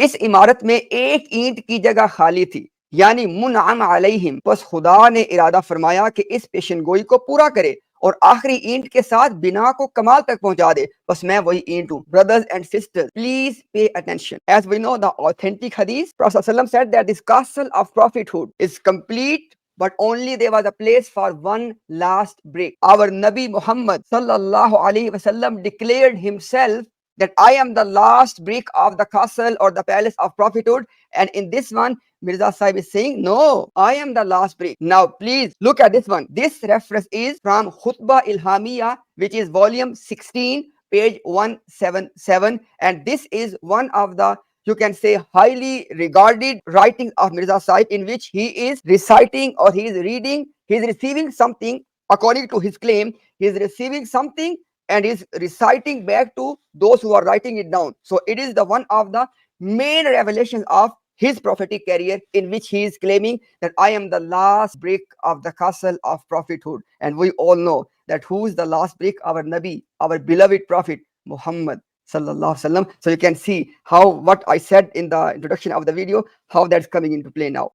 इस इमारत में एक ईंट की जगह खाली थी, यानी मुनअम अलैहिम। बस खुदा ने इरादा फरमाया कि इस पेशन गोई को पूरा करे और आखिरी ईंट के साथ बिना को कमाल तक पहुंचा दे। बस मैं वही ईंट हूँ। Brothers and sisters, please pay attention. As we know the authentic hadith, Prophet ﷺ said that this castle of prophethood is complete, but only there was a place for one last brick. Our Nabi Muhammad sallallahu alaihi wasallam declared himself that I am the last brick of the castle or the palace of prophethood, and in this one Mirza Sahib is saying, no, I am the last brick. Now, please look at this one. This reference is from Khutbah Ilhamiyah, which is volume 16, page 177. And this is one of the, you can say, highly regarded writings of Mirza Sahib, in which he is reciting or he is reading, he is receiving something. According to his claim, he is receiving something and is reciting back to those who are writing it down. So it is the one of the main revelations of his prophetic career, in which he is claiming that I am the last brick of the castle of prophethood. And we all know that who is the last brick? Our Nabi, our beloved prophet Muhammad sallallahu alaihi wasallam. So you can see how what I said in the introduction of the video, how that's coming into play now.